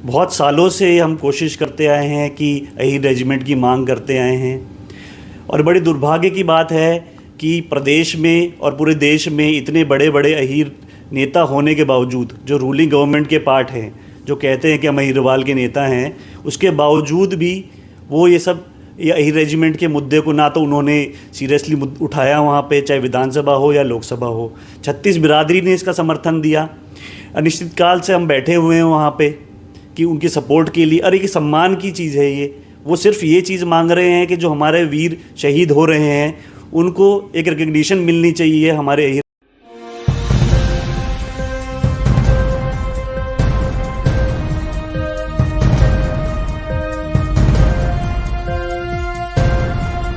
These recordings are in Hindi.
बहुत सालों से हम कोशिश करते आए हैं कि अहीर रेजिमेंट की मांग करते आए हैं और बड़े दुर्भाग्य की बात है कि प्रदेश में और पूरे देश में इतने बड़े बड़े अहीर नेता होने के बावजूद, जो रूलिंग गवर्नमेंट के पार्ट हैं, जो कहते हैं कि हम अहीरवाल के नेता हैं, उसके बावजूद भी वो ये अहीर रेजिमेंट के मुद्दे को ना तो उन्होंने सीरियसली उठाया वहाँ पे, चाहे विधानसभा हो या लोकसभा हो। 36 बिरादरी ने इसका समर्थन दिया। अनिश्चितकाल से हम बैठे हुए हैं वहाँ पे कि उनकी सपोर्ट के लिए। और एक सम्मान की चीज़ है ये, वो सिर्फ ये चीज़ मांग रहे हैं कि जो हमारे वीर शहीद हो रहे हैं उनको एक रिकग्निशन मिलनी चाहिए हमारे अहीर।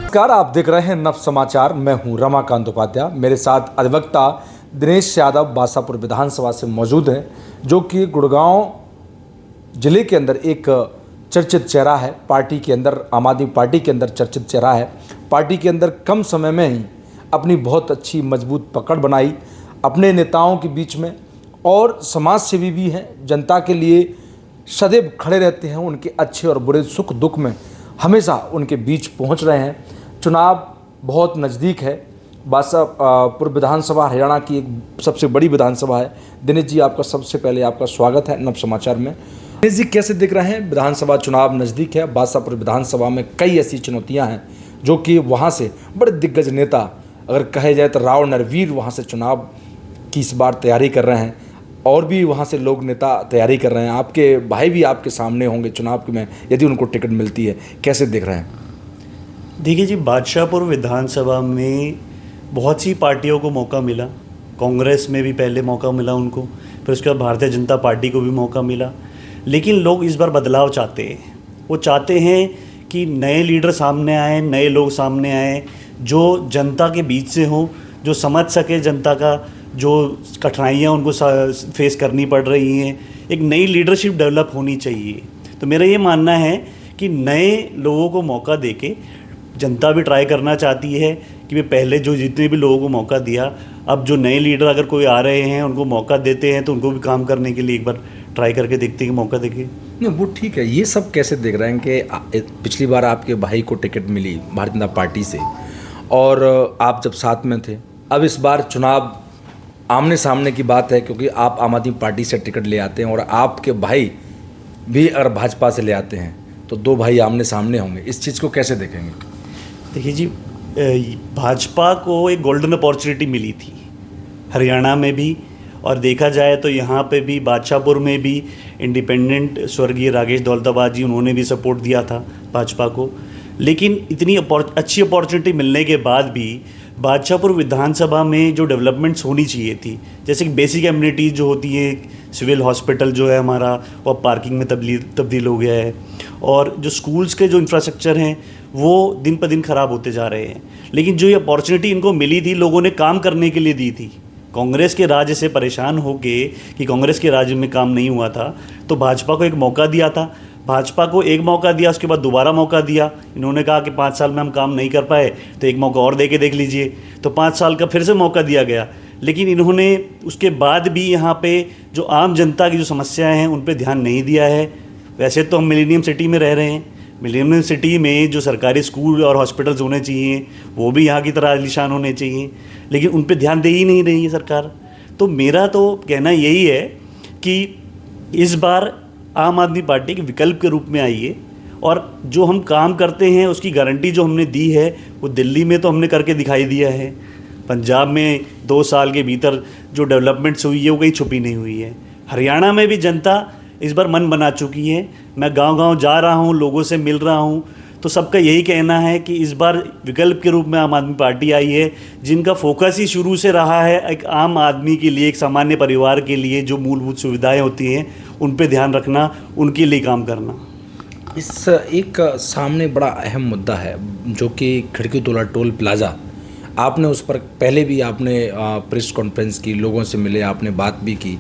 नमस्कार, आप देख रहे हैं नव समाचार। मैं हूं रमाकांत उपाध्याय। मेरे साथ अधिवक्ता दिनेश यादव बासापुर विधानसभा से मौजूद हैं, जो कि गुड़गांव जिले के अंदर एक चर्चित चेहरा है। पार्टी के अंदर, आम आदमी पार्टी के अंदर चर्चित चेहरा है। पार्टी के अंदर कम समय में ही अपनी बहुत अच्छी मजबूत पकड़ बनाई अपने नेताओं के बीच में, और समाज सेवी भी हैं, जनता के लिए सदैव खड़े रहते हैं। उनके अच्छे और बुरे सुख दुख में हमेशा उनके बीच पहुंच रहे हैं। चुनाव बहुत नज़दीक है। बासापुर विधानसभा हरियाणा की एक सबसे बड़ी विधानसभा है। दिनेश जी, आपका सबसे पहले आपका स्वागत है नव समाचार में। दिनेश जी, कैसे दिख रहे हैं? विधानसभा चुनाव नज़दीक है। बासापुर विधानसभा में कई ऐसी चुनौतियां हैं जो कि वहां से बड़े दिग्गज नेता, अगर कहे जाए तो राव नरवीर वहाँ से चुनाव की इस बार तैयारी कर रहे हैं, और भी वहाँ से लोग नेता तैयारी कर रहे हैं। आपके भाई भी आपके सामने होंगे चुनाव में, यदि उनको टिकट मिलती है। कैसे दिख रहे हैं? देखिए जी, बादशाहपुर विधानसभा में बहुत सी पार्टियों को मौका मिला। कांग्रेस में भी पहले मौका मिला उनको, फिर उसके बाद भारतीय जनता पार्टी को भी मौका मिला। लेकिन लोग इस बार बदलाव चाहते हैं। वो चाहते हैं कि नए लीडर सामने आए, नए लोग सामने आए, जो जनता के बीच से हों, जो समझ सके जनता का जो कठिनाइयाँ उनको फेस करनी पड़ रही हैं। एक नई लीडरशिप डेवलप होनी चाहिए। तो मेरा ये मानना है कि नए लोगों को मौका देके जनता भी ट्राई करना चाहती है कि वे पहले जो जितने भी लोगों को मौका दिया, अब जो नए लीडर अगर कोई आ रहे हैं उनको मौका देते हैं तो उनको भी काम करने के लिए एक बार ट्राई करके देखते हैं कि मौका देके। नहीं, वो ठीक है। ये सब कैसे देख रहे हैं कि पिछली बार आपके भाई को टिकट मिली भारतीय जनता पार्टी से, और आप जब साथ में थे। अब इस बार चुनाव आमने सामने की बात है, क्योंकि आप आम आदमी पार्टी से टिकट ले आते हैं और आपके भाई भी अगर भाजपा से ले आते हैं तो दो भाई आमने सामने होंगे। इस चीज़ को कैसे देखेंगे? देखिए जी, भाजपा को एक गोल्डन अपॉर्चुनिटी मिली थी हरियाणा में भी, और देखा जाए तो यहाँ पे भी बादशाहपुर में भी इंडिपेंडेंट स्वर्गीय राकेश दौलताबाद जी, उन्होंने भी सपोर्ट दिया था भाजपा को। लेकिन इतनी अच्छी अपॉर्चुनिटी मिलने के बाद भी बादशाहपुर विधानसभा में जो डेवलपमेंट्स होनी चाहिए थी, जैसे कि बेसिक एमिनिटीज़ जो होती है, सिविल हॉस्पिटल जो है हमारा, वो पार्किंग में तब्दील हो गया है, और जो स्कूल्स के जो इंफ्रास्ट्रक्चर हैं वो दिन पर दिन ख़राब होते जा रहे हैं। लेकिन जो ये अपॉर्चुनिटी इनको मिली थी, लोगों ने काम करने के लिए दी थी। कांग्रेस के राज्य से परेशान होके कि कांग्रेस के राज्य में काम नहीं हुआ था, तो भाजपा को एक मौका दिया था। भाजपा को एक मौका दिया, उसके बाद दोबारा मौका दिया। इन्होंने कहा कि 5 साल में हम काम नहीं कर पाए तो एक मौका और दे के देख लीजिए, तो 5 साल का फिर से मौका दिया गया। लेकिन इन्होंने उसके बाद भी यहाँ पे जो आम जनता की जो समस्याएं हैं उन पे ध्यान नहीं दिया है। वैसे तो हम मिलेनियम सिटी में रह रहे हैं, मिलेनियम सिटी में जो सरकारी स्कूल और हॉस्पिटल्स होने चाहिए वो भी यहाँ की तरह आलीशान होने चाहिए, लेकिन उन पे ध्यान दे ही नहीं रही है सरकार। तो मेरा तो कहना यही है कि इस बार आम आदमी पार्टी के विकल्प के रूप में आइए, और जो हम काम करते हैं उसकी गारंटी जो हमने दी है वो दिल्ली में तो हमने करके दिखाई दिया है। पंजाब में 2 साल के भीतर जो डेवलपमेंट्स हुई है वो कहीं छुपी नहीं हुई है। हरियाणा में भी जनता इस बार मन बना चुकी है। मैं गांव-गांव जा रहा हूं, लोगों से मिल रहा हूं, तो सबका यही कहना है कि इस बार विकल्प के रूप में आम आदमी पार्टी आई है, जिनका फोकस ही शुरू से रहा है एक आम आदमी के लिए, एक सामान्य परिवार के लिए जो मूलभूत सुविधाएं होती हैं उन पे ध्यान रखना, उनके लिए काम करना। इस एक सामने बड़ा अहम मुद्दा है जो कि खिड़कीतोला टोल प्लाज़ा। आपने उस पर पहले भी आपने प्रेस कॉन्फ्रेंस की, लोगों से मिले, आपने बात भी की।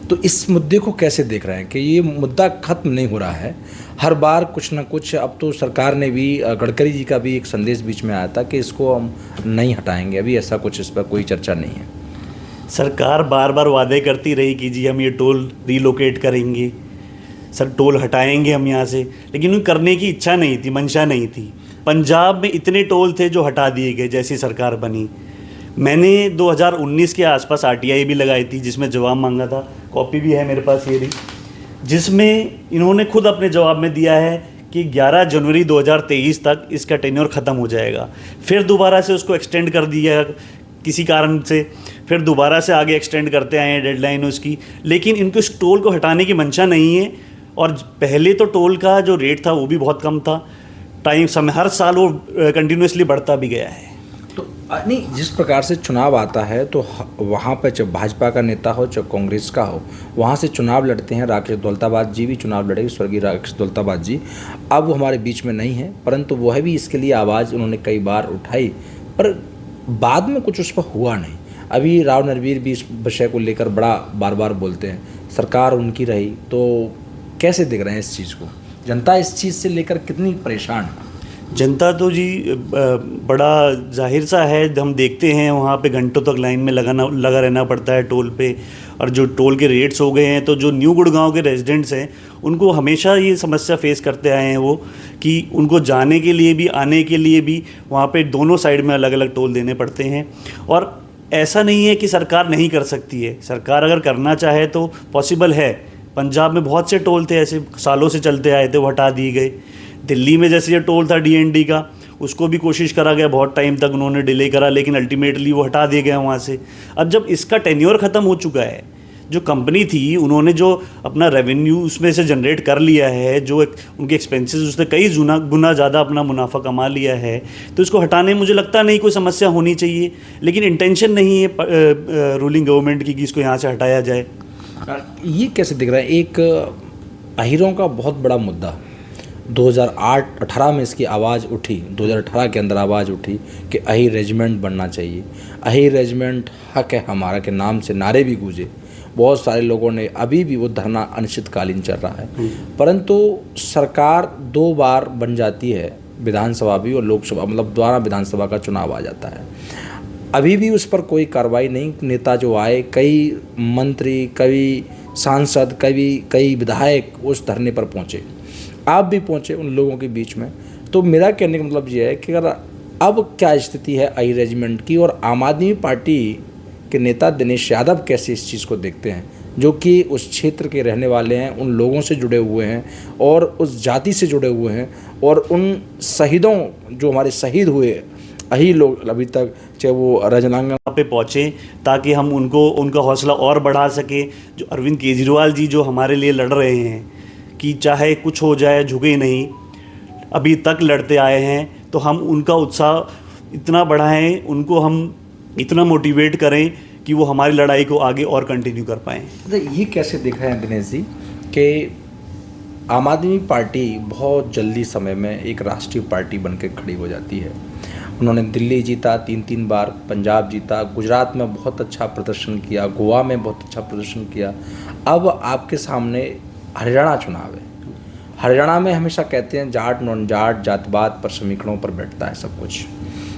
तो इस मुद्दे को कैसे देख रहे हैं कि ये मुद्दा ख़त्म नहीं हो रहा है? हर बार कुछ ना कुछ, अब तो सरकार ने भी, गडकरी जी का भी एक संदेश बीच में आया था कि इसको हम नहीं हटाएंगे। अभी ऐसा कुछ इस पर कोई चर्चा नहीं है। सरकार बार बार वादे करती रही कि जी हम ये टोल रीलोकेट करेंगे। सर टोल हटाएंगे हम यहाँ से, लेकिन उन करने की इच्छा नहीं थी, मंशा नहीं थी। पंजाब में इतने टोल थे जो हटा दिए गए जैसी सरकार बनी। मैंने 2019 के आसपास आरटीआई भी लगाई थी जिसमें जवाब मांगा था, कॉपी भी है मेरे पास ये रही, जिसमें इन्होंने खुद अपने जवाब में दिया है कि 11 जनवरी 2023 तक इसका टेन्योर ख़त्म हो जाएगा। फिर दोबारा से उसको एक्सटेंड कर दिया किसी कारण से, फिर दोबारा से आगे एक्सटेंड करते आए हैं डेडलाइन उसकी, लेकिन इनको इस टोल को हटाने की मंशा नहीं है। और पहले तो टोल का जो रेट था वो भी बहुत कम था, समय हर साल वो कंटिन्यूसली बढ़ता भी गया है। तो नहीं, जिस प्रकार से चुनाव आता है तो वहाँ पर चाहे भाजपा का नेता हो चाहे कांग्रेस का हो, वहाँ से चुनाव लड़ते हैं। राकेश दौलताबाद जी भी चुनाव लड़ेंगे, स्वर्गीय राकेश दौलताबाद जी। अब वो हमारे बीच में नहीं है, परंतु वह भी इसके लिए आवाज़ उन्होंने कई बार उठाई, पर बाद में कुछ उस पर हुआ नहीं। अभी राव नरवीर भी इस विषय को लेकर बड़ा बार बार बोलते हैं, सरकार उनकी रही। तो कैसे देख रहे हैं इस चीज़ को? जनता इस चीज़ से लेकर कितनी परेशान है? जनता तो जी बड़ा जाहिर सा है, हम देखते हैं वहाँ पे घंटों तक लाइन में लगा रहना पड़ता है टोल पे। और जो टोल के रेट्स हो गए हैं, तो जो न्यू गुड़गांव के रेजिडेंट्स हैं उनको हमेशा ये समस्या फेस करते आए हैं वो, कि उनको जाने के लिए भी आने के लिए भी वहाँ पे दोनों साइड में अलग अलग टोल देने पड़ते हैं। और ऐसा नहीं है कि सरकार नहीं कर सकती है, सरकार अगर करना चाहे तो पॉसिबल है। पंजाब में बहुत से टोल थे ऐसे सालों से चलते आए थे, वो हटा दिए गए। दिल्ली में जैसे ये टोल था डीएनडी का, उसको भी कोशिश करा गया, बहुत टाइम तक उन्होंने डिले करा, लेकिन अल्टीमेटली वो हटा दिए गए वहाँ से। अब जब इसका टेन्योर ख़त्म हो चुका है, जो कंपनी थी उन्होंने जो अपना रेवेन्यू उसमें से जनरेट कर लिया है, जो उनके एक्सपेंसेस उससे कई गुना ज़्यादा अपना मुनाफा कमा लिया है, तो इसको हटाने में मुझे लगता नहीं कोई समस्या होनी चाहिए। लेकिन इंटेंशन नहीं है रूलिंग गवर्नमेंट की कि इसको यहाँ से हटाया जाए। ये कैसे दिख रहा है? एक अहीरों का बहुत बड़ा मुद्दा 2008-18 में इसकी आवाज़ उठी, 2018 के अंदर आवाज़ उठी कि अहीर रेजिमेंट बनना चाहिए, अहीर रेजिमेंट हक है हमारा के नाम से नारे भी गूंजे। बहुत सारे लोगों ने, अभी भी वो धरना अनिश्चितकालीन चल रहा है, परंतु सरकार 2 बार बन जाती है, विधानसभा भी और लोकसभा, मतलब दोबारा विधानसभा का चुनाव आ जाता है, अभी भी उस पर कोई कार्रवाई नहीं। नेता जो आए, कई मंत्री, कई सांसद, कई विधायक उस धरने पर पहुँचे, आप भी पहुँचे उन लोगों के बीच में। तो मेरा कहने का मतलब ये है कि अगर अब क्या स्थिति है अहीर रेजिमेंट की, और आम आदमी पार्टी के नेता दिनेश यादव कैसे इस चीज़ को देखते हैं, जो कि उस क्षेत्र के रहने वाले हैं, उन लोगों से जुड़े हुए हैं और उस जाति से जुड़े हुए हैं, और उन शहीदों जो हमारे शहीद हुए अहीर लोग अभी तक, चाहे वो रजनांगना पे पहुँचे, ताकि हम उनका हौसला और बढ़ा सके। जो अरविंद केजरीवाल जी जो हमारे लिए लड़ रहे हैं कि चाहे कुछ हो जाए झुके नहीं, अभी तक लड़ते आए हैं, तो हम उनका उत्साह इतना बढ़ाएं, उनको हम इतना मोटिवेट करें कि वो हमारी लड़ाई को आगे और कंटिन्यू कर पाएँ। ये कैसे दिख रहे हैं दिनेश जी कि आम आदमी पार्टी बहुत जल्दी समय में एक राष्ट्रीय पार्टी बनकर खड़ी हो जाती है? उन्होंने दिल्ली जीता 3 बार, पंजाब जीता, गुजरात में बहुत अच्छा प्रदर्शन किया, गोवा में बहुत अच्छा प्रदर्शन किया। अब आपके सामने हरियाणा चुनाव है। हरियाणा में हमेशा कहते हैं जाट नॉन जाट, जातपात पर समीकरणों पर बैठता है सब कुछ।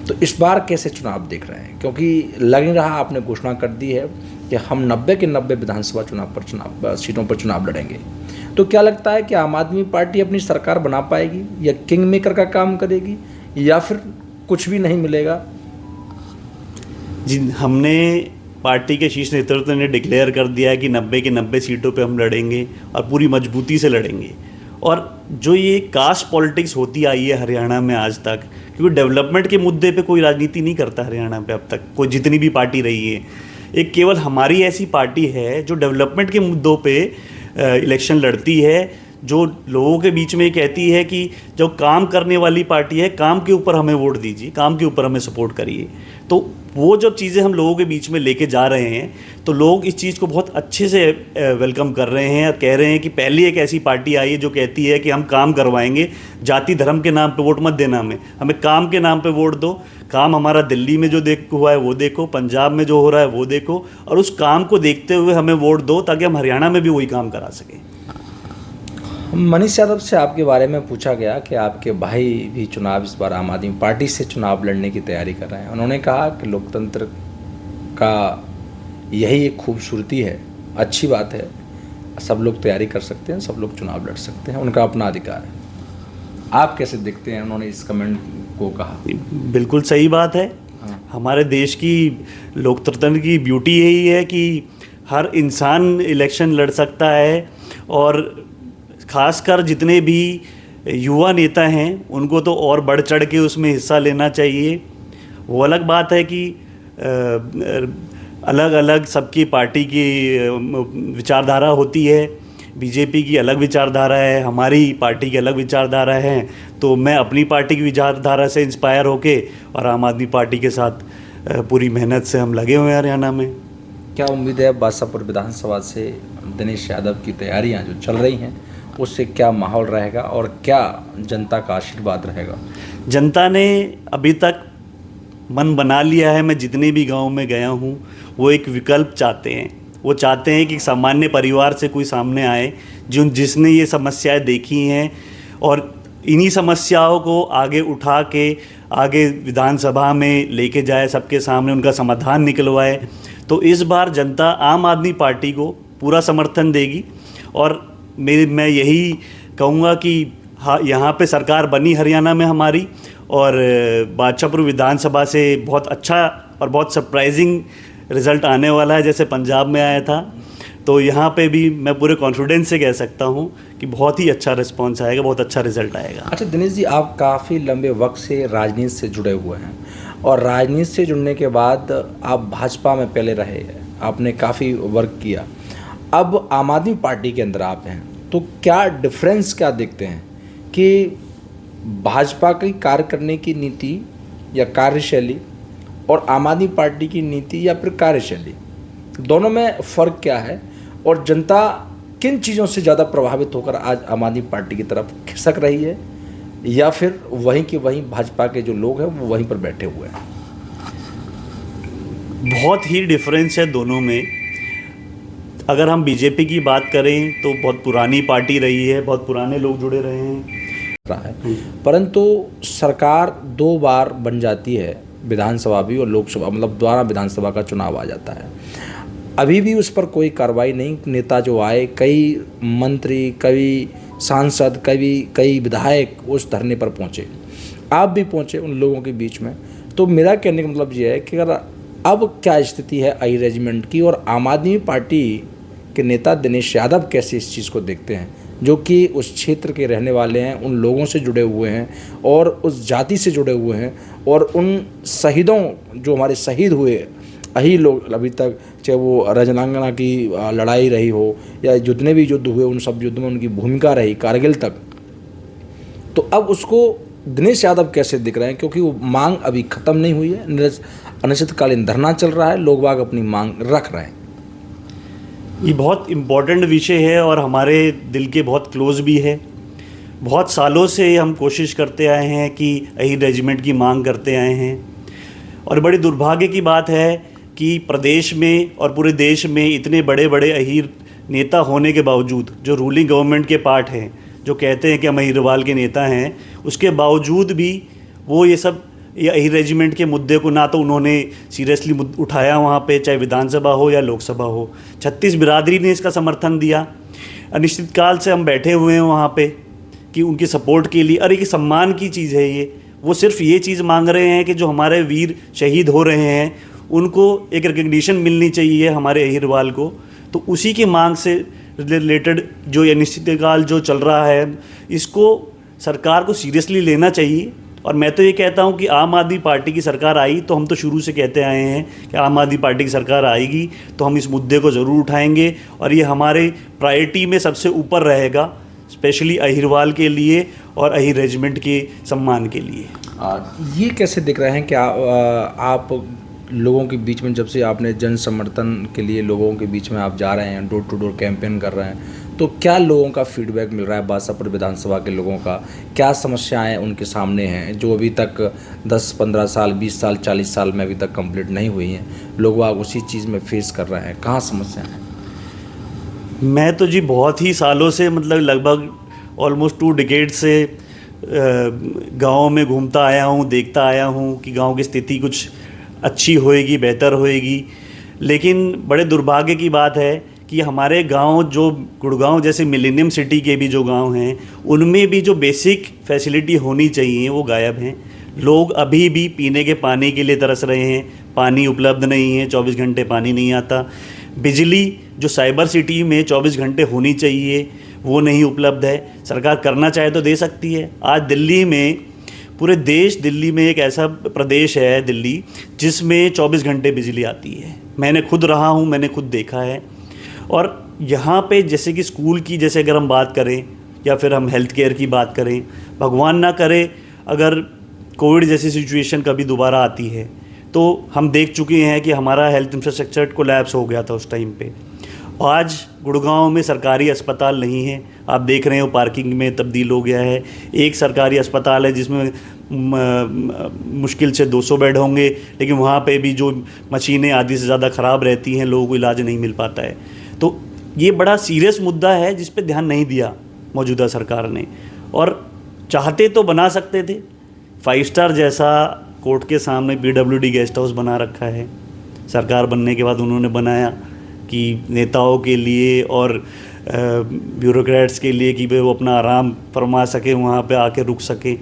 तो इस बार कैसे चुनाव देख रहे हैं? क्योंकि लग नहीं रहा, आपने घोषणा कर दी है कि हम 90 के 90 विधानसभा सीटों पर चुनाव लड़ेंगे। तो क्या लगता है कि आम आदमी पार्टी अपनी सरकार बना पाएगी, या किंग मेकर का काम करेगी, या फिर कुछ भी नहीं मिलेगा? जी, हमने पार्टी के शीर्ष नेतृत्व ने डिक्लेयर कर दिया है कि 90 के 90 सीटों पे हम लड़ेंगे और पूरी मजबूती से लड़ेंगे। और जो ये कास्ट पॉलिटिक्स होती आई है हरियाणा में आज तक, क्योंकि डेवलपमेंट के मुद्दे पे कोई राजनीति नहीं करता हरियाणा पे अब तक, कोई जितनी भी पार्टी रही है। एक केवल हमारी ऐसी पार्टी है जो डेवलपमेंट के मुद्दों पे इलेक्शन लड़ती है, जो लोगों के बीच में कहती है कि जो काम करने वाली पार्टी है, काम के ऊपर हमें वोट दीजिए, काम के ऊपर हमें सपोर्ट करिए। तो वो जब चीज़ें हम लोगों के बीच में लेके जा रहे हैं, तो लोग इस चीज़ को बहुत अच्छे से वेलकम कर रहे हैं और कह रहे हैं कि पहली एक ऐसी पार्टी आई है जो कहती है कि हम काम करवाएंगे, जाति धर्म के नाम पे वोट मत देना, हमें काम के नाम पे वोट दो। काम हमारा दिल्ली में जो हुआ है वो देखो, पंजाब में जो हो रहा है वो देखो, और उस काम को देखते हुए हमें वोट दो, ताकि हम हरियाणा में भी वही काम करा सकें। मनीष यादव से आपके बारे में पूछा गया कि आपके भाई भी चुनाव इस बार आम आदमी पार्टी से चुनाव लड़ने की तैयारी कर रहे हैं। उन्होंने कहा कि लोकतंत्र का यही एक खूबसूरती है, अच्छी बात है, सब लोग तैयारी कर सकते हैं, सब लोग चुनाव लड़ सकते हैं, उनका अपना अधिकार है। आप कैसे देखते हैं उन्होंने इस कमेंट को कहा? बिल्कुल सही बात है। हमारे देश की लोकतंत्र की ब्यूटी यही है कि हर इंसान इलेक्शन लड़ सकता है, और ख़ासकर जितने भी युवा नेता हैं उनको तो और बढ़ चढ़ के उसमें हिस्सा लेना चाहिए। वो अलग बात है कि अलग अलग सबकी पार्टी की विचारधारा होती है। बीजेपी की अलग विचारधारा है, हमारी पार्टी की अलग विचारधारा है। तो मैं अपनी पार्टी की विचारधारा से इंस्पायर होके और आम आदमी पार्टी के साथ पूरी मेहनत से हम लगे हुए हैं हरियाणा में। क्या उम्मीद है बासापुर विधानसभा से दिनेश यादव की तैयारियां जो चल रही हैं उससे क्या माहौल रहेगा और क्या जनता का आशीर्वाद रहेगा? जनता ने अभी तक मन बना लिया है। मैं जितने भी गांव में गया हूं वो एक विकल्प चाहते हैं। वो चाहते हैं कि सामान्य परिवार से कोई सामने आए जिसने ये समस्याएं देखी हैं और इन्हीं समस्याओं को आगे उठा के आगे विधानसभा में लेके जाए, सबके सामने उनका समाधान निकलवाए। तो इस बार जनता आम आदमी पार्टी को पूरा समर्थन देगी और मैं यही कहूँगा कि हाँ, यहाँ पे सरकार बनी हरियाणा में हमारी, और बादशाहपुर विधानसभा से बहुत अच्छा और बहुत सरप्राइजिंग रिज़ल्ट आने वाला है, जैसे पंजाब में आया था। तो यहाँ पे भी मैं पूरे कॉन्फिडेंस से कह सकता हूँ कि बहुत ही अच्छा रिस्पांस आएगा, बहुत अच्छा रिजल्ट आएगा। अच्छा दिनेश जी, आप काफ़ी लंबे वक्त से राजनीति से जुड़े हुए हैं और राजनीति से जुड़ने के बाद आप भाजपा में पहले रहे, आपने काफ़ी वर्क किया, अब आम आदमी पार्टी के अंदर आप हैं, तो क्या डिफरेंस क्या देखते हैं कि भाजपा की कार्य करने की नीति या कार्यशैली और आम आदमी पार्टी की नीति या फिर कार्यशैली, दोनों में फ़र्क क्या है और जनता किन चीज़ों से ज़्यादा प्रभावित होकर आज आम आदमी पार्टी की तरफ खिसक रही है, या फिर वहीं के वहीं भाजपा के जो लोग हैं वो वहीं पर बैठे हुए हैं? बहुत ही डिफरेंस है दोनों में। अगर हम बीजेपी की बात करें तो बहुत पुरानी पार्टी रही है, बहुत पुराने लोग जुड़े रहे हैं, परंतु सरकार 2 बार बन जाती है, विधानसभा भी और लोकसभा, मतलब दोबारा विधानसभा का चुनाव आ जाता है, अभी भी उस पर कोई कार्रवाई नहीं। नेता जो आए, कई मंत्री, कई सांसद, कई विधायक उस धरने पर पहुंचे, आप भी पहुंचे उन लोगों के बीच में। तो मेरा कहने का मतलब ये है कि अगर अब क्या स्थिति है आई रेजिमेंट की, और आम आदमी पार्टी के नेता दिनेश यादव कैसे इस चीज़ को देखते हैं, जो कि उस क्षेत्र के रहने वाले हैं, उन लोगों से जुड़े हुए हैं और उस जाति से जुड़े हुए हैं, और उन शहीदों जो हमारे शहीद हुए यही लोग अभी तक, चाहे वो रजनांगना की लड़ाई रही हो या जितने भी युद्ध हुए उन सब युद्ध में उनकी भूमिका रही, कारगिल तक, तो अब उसको दिनेश यादव कैसे दिख रहे हैं? क्योंकि वो मांग अभी ख़त्म नहीं हुई है, अनिश्चितकालीन धरना चल रहा है, लोग बाग अपनी मांग रख रहे हैं। ये बहुत इम्पॉर्टेंट विषय है और हमारे दिल के बहुत क्लोज भी है। बहुत सालों से हम कोशिश करते आए हैं कि अहीर रेजिमेंट की मांग करते आए हैं, और बड़ी दुर्भाग्य की बात है कि प्रदेश में और पूरे देश में इतने बड़े बड़े अहीर नेता होने के बावजूद, जो रूलिंग गवर्नमेंट के पार्ट हैं, जो कहते हैं कि हम अहीरवाल के नेता हैं, उसके बावजूद भी वो ये अहीर रेजिमेंट के मुद्दे को ना तो उन्होंने सीरियसली उठाया वहाँ पे, चाहे विधानसभा हो या लोकसभा हो। 36 बिरादरी ने इसका समर्थन दिया। अनिश्चितकाल से हम बैठे हुए हैं वहाँ पे कि उनकी सपोर्ट के लिए। और एक सम्मान की चीज़ है ये, वो सिर्फ ये चीज़ मांग रहे हैं कि जो हमारे वीर शहीद हो रहे हैं उनको एक रिकग्निशन मिलनी चाहिए हमारे अहीरवाल को। तो उसी की मांग से रिलेटेड जो ये अनिश्चितकाल जो चल रहा है, इसको सरकार को सीरियसली लेना चाहिए। और मैं तो ये कहता हूँ कि आम आदमी पार्टी की सरकार आई तो हम तो शुरू से कहते आए हैं कि आम आदमी पार्टी की सरकार आएगी तो हम इस मुद्दे को ज़रूर उठाएंगे, और ये हमारे प्रायोरिटी में सबसे ऊपर रहेगा, स्पेशली अहीरवाल के लिए और अहीर रेजिमेंट के सम्मान के लिए। ये कैसे दिख रहे हैं कि आप लोगों के बीच में, जब से आपने जन समर्थन के लिए लोगों के बीच में आप जा रहे हैं, डोर टू डोर कैंपेन कर रहे हैं, तो क्या लोगों का फीडबैक मिल रहा है? बासापुर विधानसभा के लोगों का क्या समस्याएं उनके सामने हैं जो अभी तक 10-15 साल, 20 साल, 40 साल में अभी तक कंप्लीट नहीं हुई हैं? लोग आप उसी चीज़ में फेस कर रहे हैं, कहाँ समस्या है? मैं तो जी बहुत ही सालों से, मतलब लगभग ऑलमोस्ट 2 डिकेड से गाँव में घूमता आया हूँ, देखता आया हूँ कि गाँव की स्थिति कुछ अच्छी होएगी, बेहतर होएगी। लेकिन बड़े दुर्भाग्य की बात है कि हमारे गांव जो गुड़गांव जैसे मिलेनियम सिटी के भी जो गांव हैं उनमें भी जो बेसिक फैसिलिटी होनी चाहिए वो गायब हैं। लोग अभी भी पीने के पानी के लिए तरस रहे हैं, पानी उपलब्ध नहीं है, 24 घंटे पानी नहीं आता। बिजली जो साइबर सिटी में 24 घंटे होनी चाहिए वो नहीं उपलब्ध है। सरकार करना चाहे तो दे सकती है। आज दिल्ली में, पूरे देश दिल्ली में एक ऐसा प्रदेश है दिल्ली जिसमें 24 घंटे बिजली आती है। मैंने खुद रहा हूँ, मैंने खुद देखा है। और यहाँ पे जैसे कि स्कूल की जैसे अगर हम बात करें या फिर हम हेल्थ केयर की बात करें, भगवान ना करे अगर कोविड जैसी सिचुएशन कभी दोबारा आती है तो हम देख चुके हैं कि हमारा हेल्थ इंफ्रास्ट्रक्चर कोलैप्स हो गया था उस टाइम पे। आज गुड़गांव में सरकारी अस्पताल नहीं है, आप देख रहे हो पार्किंग में तब्दील हो गया है। एक सरकारी अस्पताल है जिसमें मुश्किल से 200 बेड होंगे, लेकिन वहाँ पे भी जो मशीनें आधी से ज़्यादा ख़राब रहती हैं, लोगों को इलाज नहीं मिल पाता है। तो ये बड़ा सीरियस मुद्दा है जिस पे ध्यान नहीं दिया मौजूदा सरकार ने। और चाहते तो बना सकते थे, 5 स्टार जैसा कोर्ट के सामने PWD गेस्ट हाउस बना रखा है। सरकार बनने के बाद उन्होंने बनाया कि नेताओं के लिए और ब्यूरोक्रेट्स के लिए कि वो अपना आराम फरमा सके, वहाँ पे आके रुक सके,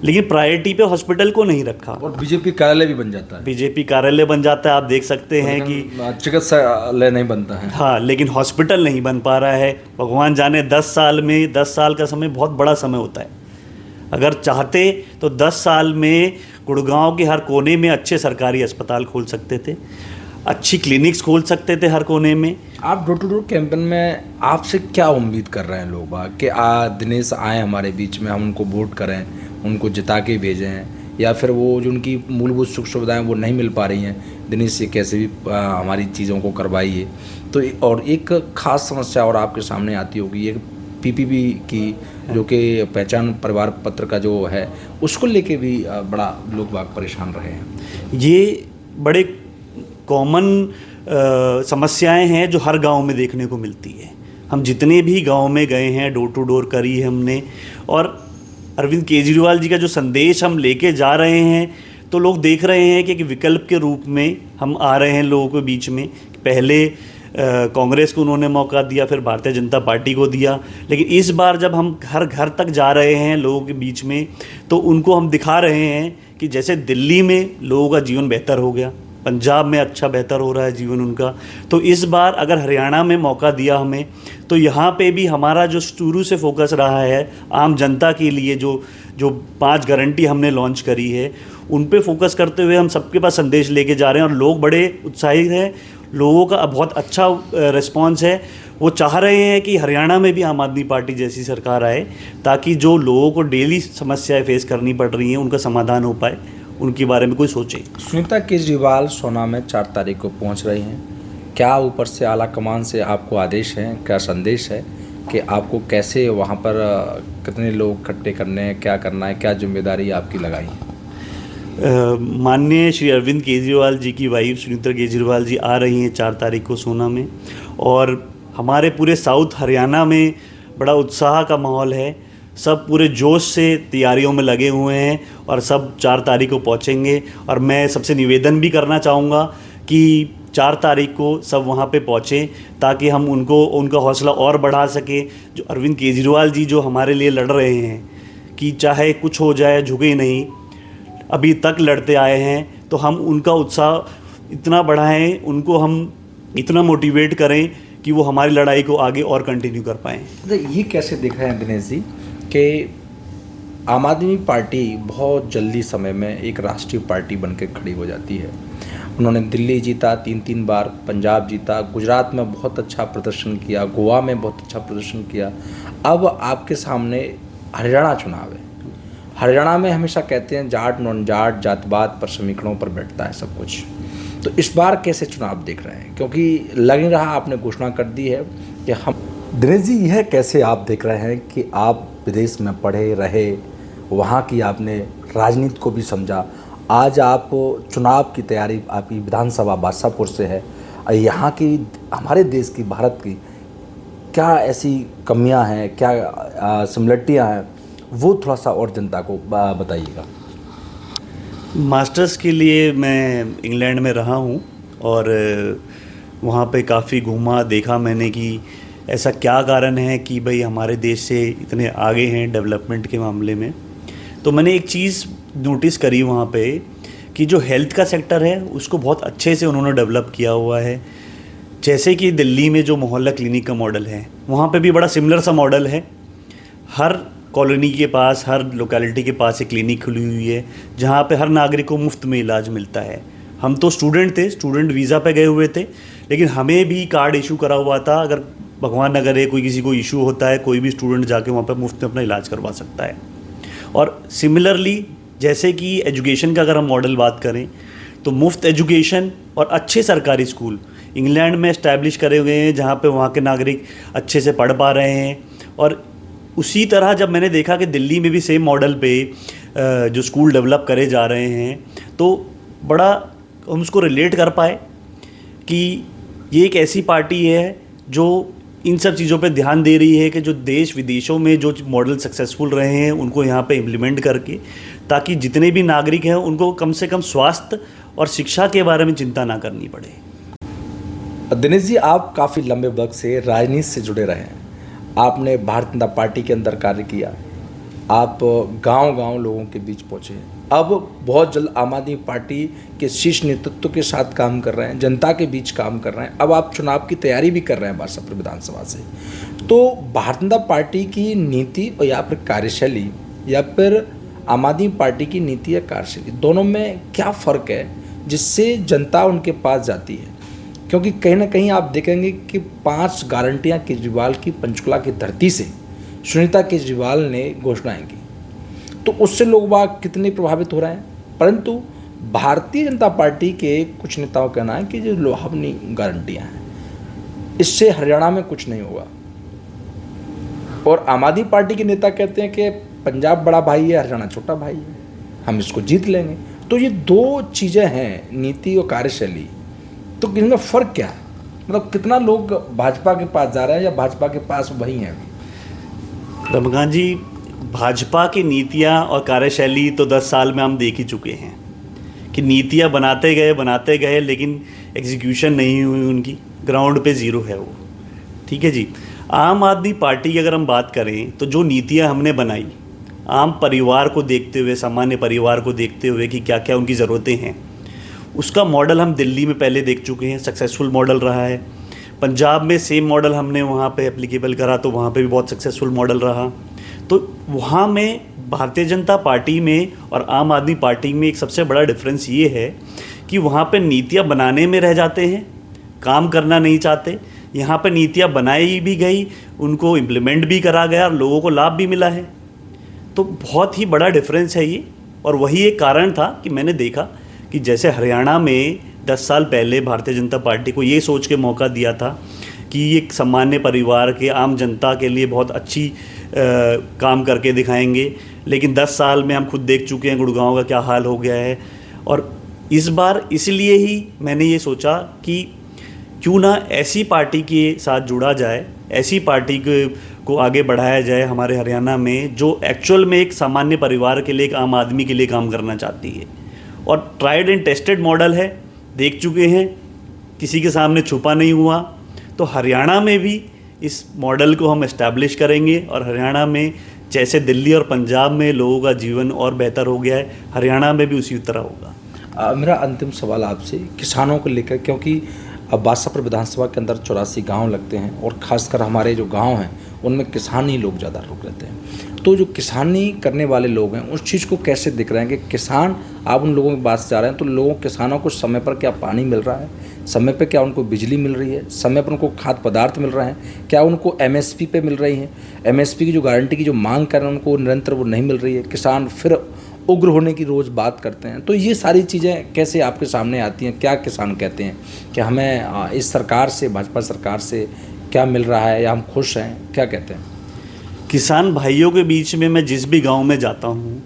लेकिन प्रायोरिटी पे हॉस्पिटल को नहीं रखा। और बीजेपी कार्यालय भी बन जाता है। बीजेपी कार्यालय बन जाता है, आप देख सकते हैं कि चिकित्सालय नहीं बनता है। हाँ, लेकिन हॉस्पिटल नहीं बन पा रहा है। भगवान जाने 10 साल में, 10 साल का समय बहुत बड़ा समय होता है। अगर चाहते तो 10 साल में गुड़गांव के हर कोने में अच्छे सरकारी अस्पताल खोल सकते थे, अच्छी क्लिनिक्स खोल सकते थे हर कोने में। आप डोर टू डोर कैंपेन में आपसे क्या उम्मीद कर रहे हैं लोग कि दिनेश आए हमारे बीच में, हम उनको वोट करें, उनको जिता के भेजें, या फिर वो जो उनकी मूलभूत सुख सुविधाएं वो नहीं मिल पा रही हैं, दिनेश से कैसे भी हमारी चीज़ों को करवाइए। तो और एक ख़ास समस्या और आपके सामने आती होगी, एक PPP की, जो कि पहचान प्रमाण पत्र का जो है, उसको लेके भी बड़ा लोग बाग परेशान रहे हैं। ये बड़े कॉमन समस्याएं हैं जो हर गांव में देखने को मिलती है। हम जितने भी गांव में गए हैं, डोर टू डोर करी है हमने, और अरविंद केजरीवाल जी का जो संदेश हम लेके जा रहे हैं तो लोग देख रहे हैं कि एक विकल्प के रूप में हम आ रहे हैं लोगों के बीच में। पहले कांग्रेस को उन्होंने मौका दिया, फिर भारतीय जनता पार्टी को दिया, लेकिन इस बार जब हम घर घर तक जा रहे हैं लोगों के बीच में तो उनको हम दिखा रहे हैं कि जैसे दिल्ली में लोगों का जीवन बेहतर हो गया, पंजाब में अच्छा बेहतर हो रहा है जीवन उनका, तो इस बार अगर हरियाणा में मौका दिया हमें तो यहाँ पे भी हमारा जो शुरू से फोकस रहा है आम जनता के लिए, जो 5 गारंटी हमने लॉन्च करी है उन पे फोकस करते हुए हम सबके पास संदेश लेके जा रहे हैं। और लोग बड़े उत्साहित हैं, लोगों का बहुत अच्छा रिस्पॉन्स है। वो चाह रहे हैं कि हरियाणा में भी आम आदमी पार्टी जैसी सरकार आए ताकि जो लोगों को डेली समस्याएं फेस करनी पड़ रही हैं उनका समाधान हो पाए, उनके बारे में कोई सोचे। सुनीता केजरीवाल सोना में 4 तारीख को पहुंच रही हैं। क्या ऊपर से आला कमान से आपको आदेश है, क्या संदेश है कि आपको कैसे वहां पर कितने लोग इकट्ठे करने हैं, क्या करना है, क्या जिम्मेदारी आपकी लगाई है? माननीय श्री अरविंद केजरीवाल जी की वाइफ सुनीता केजरीवाल जी आ रही हैं 4 तारीख को सोना में, और हमारे पूरे साउथ हरियाणा में बड़ा उत्साह का माहौल है। सब पूरे जोश से तैयारियों में लगे हुए हैं और सब 4 तारीख को पहुंचेंगे। और मैं सबसे निवेदन भी करना चाहूँगा कि 4 तारीख को सब वहाँ पे पहुँचें ताकि हम उनका हौसला और बढ़ा सकें। जो अरविंद केजरीवाल जी जो हमारे लिए लड़ रहे हैं कि चाहे कुछ हो जाए झुके नहीं, अभी तक लड़ते आए हैं, तो हम उनका उत्साह इतना बढ़ाएं, उनको हम इतना मोटिवेट करें कि वो हमारी लड़ाई को आगे और कंटिन्यू कर पाएँ। ये कैसे देख रहे हैं दिनेश जी कि आम आदमी पार्टी बहुत जल्दी समय में एक राष्ट्रीय पार्टी बनकर खड़ी हो जाती है? उन्होंने दिल्ली जीता 3 बार, पंजाब जीता, गुजरात में बहुत अच्छा प्रदर्शन किया, गोवा में बहुत अच्छा प्रदर्शन किया। अब आपके सामने हरियाणा चुनाव है। हरियाणा में हमेशा कहते हैं जाट नॉन जाट, जातपात पर समीकरणों पर बैठता है सब कुछ। तो इस बार कैसे चुनाव देख रहे हैं? क्योंकि लग नहीं रहा, आपने घोषणा कर दी है कि हम। दिनेश जी, यह कैसे आप देख रहे हैं कि आप विदेश में पढ़े रहे, वहाँ की आपने राजनीति को भी समझा, आज आप चुनाव की तैयारी, आपकी विधानसभा बादशाहपुर से है, यहाँ की हमारे देश की, भारत की क्या ऐसी कमियाँ हैं, क्या सिमिलरिटियाँ हैं, वो थोड़ा सा और जनता को बताइएगा। मास्टर्स के लिए मैं इंग्लैंड में रहा हूँ और वहाँ पे काफ़ी घूमा, देखा मैंने कि ऐसा क्या कारण है कि भाई हमारे देश से इतने आगे हैं डेवलपमेंट के मामले में। तो मैंने एक चीज़ नोटिस करी वहाँ पे कि जो हेल्थ का सेक्टर है उसको बहुत अच्छे से उन्होंने डेवलप किया हुआ है। जैसे कि दिल्ली में जो मोहल्ला क्लिनिक का मॉडल है, वहाँ पे भी बड़ा सिमिलर सा मॉडल है। हर कॉलोनी के पास, हर लोकेलिटी के पास एक क्लिनिक खुली हुई है जहाँ पे हर नागरिक को मुफ्त में इलाज मिलता है। हम तो स्टूडेंट थे, स्टूडेंट वीज़ा पे गए हुए थे, लेकिन हमें भी कार्ड इशू करा हुआ था। अगर भगवान न करे कोई किसी को इशू होता है, कोई भी स्टूडेंट जाके वहाँ पे मुफ्त में अपना इलाज करवा सकता है। और सिमिलरली जैसे कि एजुकेशन का अगर हम मॉडल बात करें तो मुफ्त एजुकेशन और अच्छे सरकारी स्कूल इंग्लैंड में इस्टेब्लिश करे हुए हैं, जहाँ पे वहाँ के नागरिक अच्छे से पढ़ पा रहे हैं। और उसी तरह जब मैंने देखा कि दिल्ली में भी सेम मॉडल पे जो स्कूल डेवलप करे जा रहे हैं, तो बड़ा हम उसको रिलेट कर पाए कि ये एक ऐसी पार्टी है जो इन सब चीज़ों पे ध्यान दे रही है कि जो देश विदेशों में जो मॉडल सक्सेसफुल रहे हैं उनको यहाँ पे इम्प्लीमेंट करके, ताकि जितने भी नागरिक हैं उनको कम से कम स्वास्थ्य और शिक्षा के बारे में चिंता ना करनी पड़े। दिनेश जी, आप काफ़ी लंबे वक्त से राजनीति से जुड़े रहे हैं। आपने भारतीय जनता पार्टी के अंदर कार्य किया, आप गांव-गांव लोगों के बीच पहुंचे, अब बहुत जल्द आम आदमी पार्टी के शीर्ष नेतृत्व के साथ काम कर रहे हैं, जनता के बीच काम कर रहे हैं। अब आप चुनाव की तैयारी भी कर रहे हैं बासापुर विधानसभा से। तो भारतीय जनता पार्टी की नीति और या फिर कार्यशैली या फिर आम आदमी पार्टी की नीति या कार्यशैली, दोनों में क्या फ़र्क है जिससे जनता उनके पास जाती है? क्योंकि कहीं ना कहीं आप देखेंगे कि 5 गारंटियां केजरीवाल की पंचकुला की धरती से सुनीता केजरीवाल ने घोषणाएं की, तो उससे लोग बाग कितने प्रभावित हो रहे हैं। परंतु भारतीय जनता पार्टी के कुछ नेताओं का कहना है कि जो लोहावनी गारंटियां हैं इससे हरियाणा में कुछ नहीं होगा, और आम आदमी पार्टी के नेता कहते हैं कि पंजाब बड़ा भाई है, हरियाणा छोटा भाई है, हम इसको जीत लेंगे। तो ये 2 चीज़ें हैं, नीति और कार्यशैली। तो इनमें फ़र्क क्या है? मतलब कितना लोग भाजपा के पास जा रहे हैं या भाजपा के पास वही हैं? रमकांत जी, भाजपा की नीतियाँ और कार्यशैली तो 10 साल में हम देख ही चुके हैं कि नीतियाँ बनाते गए लेकिन एग्जीक्यूशन नहीं हुई उनकी, ग्राउंड पे ज़ीरो है वो। ठीक है जी। आम आदमी पार्टी की अगर हम बात करें तो जो नीतियाँ हमने बनाई, आम परिवार को देखते हुए, सामान्य परिवार को देखते हुए कि क्या क्या उनकी ज़रूरतें हैं, उसका मॉडल हम दिल्ली में पहले देख चुके हैं, सक्सेसफुल मॉडल रहा है। पंजाब में सेम मॉडल हमने वहाँ पे एप्लीकेबल करा तो वहाँ पे भी बहुत सक्सेसफुल मॉडल रहा। तो वहाँ में भारतीय जनता पार्टी में और आम आदमी पार्टी में एक सबसे बड़ा डिफरेंस ये है कि वहाँ पे नीतियाँ बनाने में रह जाते हैं, काम करना नहीं चाहते। यहाँ पे नीतियाँ बनाई भी गई, उनको इम्प्लीमेंट भी करा गया और लोगों को लाभ भी मिला है। तो बहुत ही बड़ा डिफरेंस है ये, और वही एक कारण था कि मैंने देखा कि जैसे हरियाणा में 10 साल पहले भारतीय जनता पार्टी को ये सोच के मौका दिया था कि एक सामान्य परिवार के, आम जनता के लिए बहुत अच्छी काम करके दिखाएंगे, लेकिन 10 साल में हम खुद देख चुके हैं गुड़गांव का क्या हाल हो गया है। और इस बार इसलिए ही मैंने ये सोचा कि क्यों ना ऐसी पार्टी के साथ जुड़ा जाए, ऐसी पार्टी को आगे बढ़ाया जाए हमारे हरियाणा में, जो एक्चुअल में एक सामान्य परिवार के लिए, एक आम आदमी के लिए काम करना चाहती है। और ट्राइड एंड टेस्टेड मॉडल है, देख चुके हैं, किसी के सामने छुपा नहीं हुआ। तो हरियाणा में भी इस मॉडल को हम इस्टेब्लिश करेंगे, और हरियाणा में जैसे दिल्ली और पंजाब में लोगों का जीवन और बेहतर हो गया है, हरियाणा में भी उसी तरह होगा। मेरा अंतिम सवाल आपसे किसानों को लेकर, क्योंकि अब बासापुर विधानसभा के अंदर 84 गांव लगते हैं और ख़ासकर हमारे जो गांव हैं उनमें किसानी लोग ज़्यादा लोग रहते हैं। तो जो किसानी करने वाले लोग हैं उस चीज़ को कैसे दिख रहे हैं कि किसान, आप उन लोगों के पास जा रहे हैं तो लोगों किसानों को समय पर क्या पानी मिल रहा है, समय पर क्या उनको बिजली मिल रही है, समय पर उनको खाद्य पदार्थ मिल रहे हैं, क्या उनको एमएसपी पे मिल रही हैं, एमएसपी की जो गारंटी की जो मांग कर रहे हैं उनको निरंतर वो नहीं मिल रही है, किसान फिर उग्र होने की रोज़ बात करते हैं। तो ये सारी चीज़ें कैसे आपके सामने आती हैं? क्या किसान कहते हैं कि हमें इस सरकार से, भाजपा सरकार से क्या मिल रहा है या हम खुश हैं, क्या कहते हैं? किसान भाइयों के बीच में मैं जिस भी गांव में जाता हूं,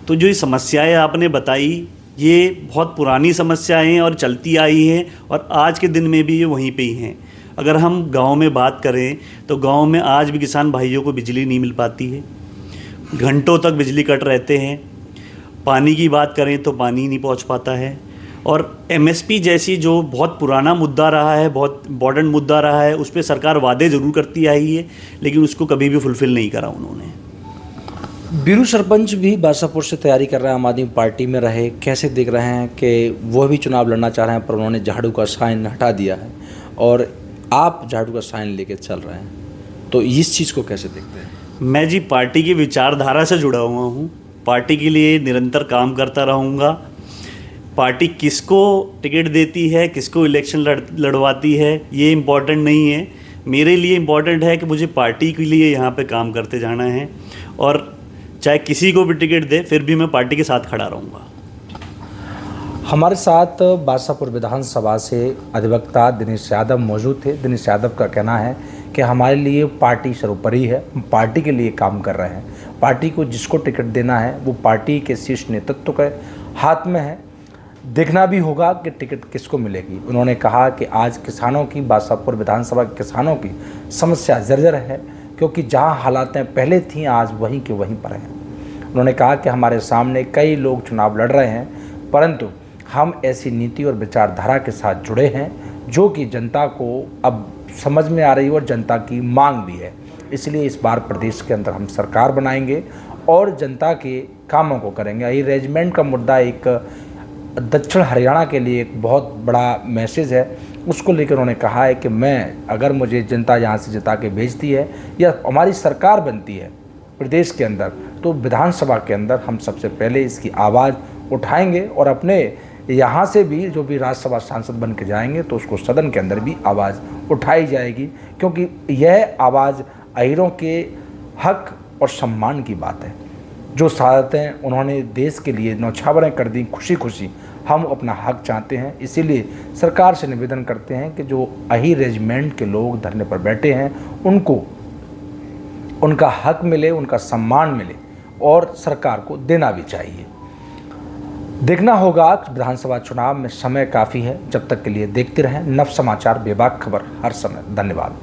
तो जो ये समस्याएं आपने बताई, ये बहुत पुरानी समस्याएं हैं और चलती आई हैं, और आज के दिन में भी ये वहीं पे ही हैं। अगर हम गांव में बात करें तो गांव में आज भी किसान भाइयों को बिजली नहीं मिल पाती है, घंटों तक बिजली कट रहते हैं। पानी की बात करें तो पानी नहीं पहुंच पाता है। और एमएसपी जैसी जो बहुत पुराना मुद्दा रहा है, बहुत इम्पॉर्टेंट मुद्दा रहा है, उस पर सरकार वादे ज़रूर करती आई है, लेकिन उसको कभी भी फुलफ़िल नहीं करा उन्होंने। बीरू सरपंच भी बासापुर से तैयारी कर रहे हैं, आम आदमी पार्टी में रहे, कैसे देख रहे हैं कि वो भी चुनाव लड़ना चाह रहे हैं पर उन्होंने झाड़ू का साइन हटा दिया है और आप झाड़ू का साइन लेके चल रहे हैं, तो इस चीज़ को कैसे देखते हैं? मैं जी पार्टी की विचारधारा से जुड़ा हुआ हूँ, पार्टी के लिए निरंतर काम करता रहूँगा। पार्टी किसको टिकट देती है, किसको इलेक्शन लड़वाती है, ये इम्पॉर्टेंट नहीं है। मेरे लिए इम्पॉर्टेंट है कि मुझे पार्टी के लिए यहाँ पे काम करते जाना है और चाहे किसी को भी टिकट दे फिर भी मैं पार्टी के साथ खड़ा रहूँगा। हमारे साथ बासापुर विधानसभा से अधिवक्ता दिनेश यादव मौजूद थे। दिनेश यादव का कहना है कि हमारे लिए पार्टी सर्वोपरि है, हम पार्टी के लिए काम कर रहे हैं। पार्टी को जिसको टिकट देना है वो पार्टी के शीर्ष नेतृत्व के हाथ में है, देखना भी होगा कि टिकट किसको मिलेगी। उन्होंने कहा कि आज किसानों की, बासापुर विधानसभा के किसानों की समस्या जर्जर है, क्योंकि जहां हालातें पहले थीं आज वहीं के वहीं पर हैं। उन्होंने कहा कि हमारे सामने कई लोग चुनाव लड़ रहे हैं, परंतु हम ऐसी नीति और विचारधारा के साथ जुड़े हैं जो कि जनता को अब समझ में आ रही है और जनता की मांग भी है। इसलिए इस बार प्रदेश के अंदर हम सरकार बनाएंगे और जनता के कामों को करेंगे। ये रेजिमेंट का मुद्दा एक दक्षिण हरियाणा के लिए एक बहुत बड़ा मैसेज है, उसको लेकर उन्होंने कहा है कि मैं, अगर मुझे जनता यहाँ से जिता के भेजती है या हमारी सरकार बनती है प्रदेश के अंदर, तो विधानसभा के अंदर हम सबसे पहले इसकी आवाज़ उठाएंगे और अपने यहाँ से भी जो भी राज्यसभा सांसद बन के जाएंगे तो उसको सदन के अंदर भी आवाज़ उठाई जाएगी, क्योंकि यह आवाज़ अहीरों के हक और सम्मान की बात है। जो शहादतें उन्होंने देश के लिए न्यौछावरें कर दी, खुशी खुशी हम अपना हक चाहते हैं। इसीलिए सरकार से निवेदन करते हैं कि जो अहीर रेजिमेंट के लोग धरने पर बैठे हैं उनको उनका हक मिले, उनका सम्मान मिले और सरकार को देना भी चाहिए। देखना होगा, विधानसभा चुनाव में समय काफ़ी है, जब तक के लिए देखते रहें नव समाचार, बेबाक खबर हर समय। धन्यवाद।